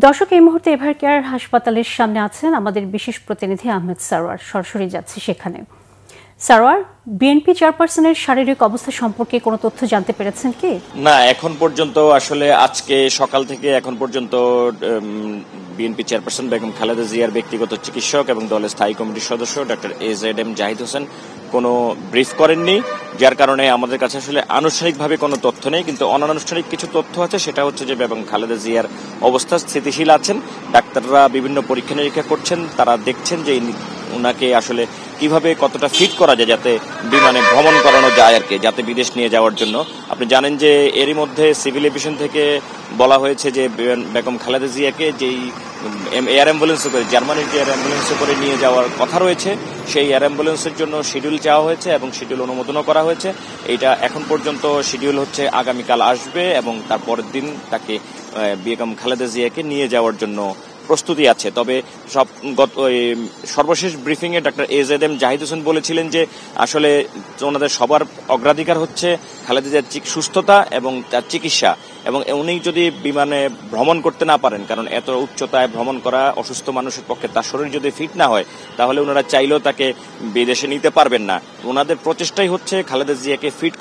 দর্শক এই মুহূর্তে এভারকেয়ার হাসপাতালের সামনে আছেন আমাদের বিশেষ প্রতিনিধি আহমেদ সারোয়ার। সরাসরি যাচ্ছি সেখানে। সারোয়ার, বিএনপি চেয়ারপারসনের শারীরিক অবস্থা সম্পর্কে কোনো তথ্য জানতে পেরেছেন কি? না, এখন পর্যন্ত আসলে আজকে সকাল থেকে এখন পর্যন্ত বিএনপি চেয়ারপারসন বেগম খালেদা জিয়ার ব্যক্তিগত চিকিৎসক এবং দলের স্থায়ী কমিটির সদস্য ডক্টর AZM জাহিদ হোসেন কোনো ব্রিফ করেননি, যার কারণে আমাদের কাছে আসলে আনুষ্ঠানিকভাবে কোনো তথ্য নেই। কিন্তু অনানুষ্ঠানিক কিছু তথ্য আছে, সেটা হচ্ছে যে বেগম খালেদা জিয়ার অবস্থা স্থিতিশীল আছেন। ডাক্তাররা বিভিন্ন পরীক্ষা নিরীক্ষা করছেন, তারা দেখছেন যে ওনাকে আসলে কিভাবে কতটা ফিট করা যায় যাতে বিমানে ভ্রমণ করানো যায় আর কি, যাতে বিদেশ নিয়ে যাওয়ার জন্য। আপনি জানেন যে এরই মধ্যে সিভিল এভিয়েশন থেকে বলা হয়েছে যে বেগম খালেদা জিয়াকে যেই এয়ার অ্যাম্বুলেন্সে করে, জার্মানির যে এয়ার অ্যাম্বুলেন্সে করে নিয়ে যাওয়ার কথা রয়েছে, সেই এয়ার অ্যাম্বুলেন্সের জন্য শিডিউল চাওয়া হয়েছে এবং শিডিউল অনুমোদনও করা হয়েছে। এইটা এখন পর্যন্ত শিডিউল হচ্ছে আগামীকাল আসবে এবং তার পরের দিন তাকে বেগম খালেদা জিয়াকে নিয়ে যাওয়ার জন্য প্রস্তুতি আছে। তবে সর্বশেষ briefing a doctor AZM Zahid Hossain বলেছিলেন যে আসলে ওনাদের সবার অগ্রাধিকার হচ্ছে খালেদা জিয়ার সুস্থতা এবং তার চিকিৎসা, এবং উনি যদি বিমানে ভ্রমণ করতে না পারেন, কারণ এত উচ্চতায় ভ্রমণ করা অসুস্থ মানুষের পক্ষে, তার শরীর যদি ফিট না হয় তাহলে ওনারা চাইলেও তাকে বিদেশে নিতে পারবেন না। ওনাদের প্রচেষ্টাই হচ্ছে খালেদা জিয়াকে ফিট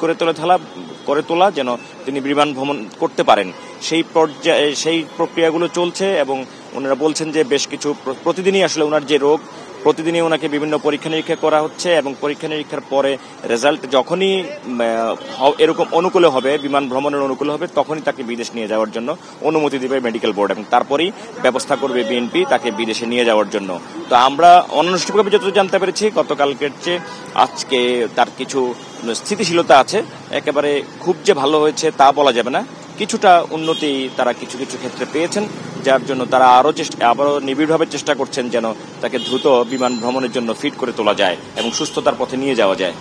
করে তোলা যেন তিনি বিমান ভ্রমণ করতে পারেন। সেই প্রক্রিয়াগুলো চলছে এবং ওনারা বলছেন যে বেশ কিছু প্রতিদিনই আসলে ওনার যে রোগ, প্রতিদিনই ওনাকে বিভিন্ন পরীক্ষা নিরীক্ষা করা হচ্ছে এবং পরীক্ষা নিরীক্ষার পরে রেজাল্ট যখনই এরকম অনুকূলে হবে, বিমান ভ্রমণের অনুকূলে হবে, তখনই তাকে বিদেশ নিয়ে যাওয়ার জন্য অনুমতি দেবে মেডিকেল বোর্ড এবং তারপরেই ব্যবস্থা করবে বিএনপি তাকে বিদেশে নিয়ে যাওয়ার জন্য। তো আমরা অনানুষ্ঠানিকভাবে যতটুকু জানতে পেরেছি, গতকালকের চেয়ে আজকে তার কিছু স্থিতিশীলতা আছে। একেবারে খুব যে ভালো হয়েছে তা বলা যাবে না, কিছুটা উন্নতি তারা কিছু কিছু ক্ষেত্রে পেয়েছেন, যার জন্য তারা আবারও নিবিড়ভাবে চেষ্টা করছেন যেন তাকে দ্রুত বিমান ভ্রমণের জন্য ফিট করে তোলা যায় এবং সুস্থতার পথে নিয়ে যাওয়া যায়।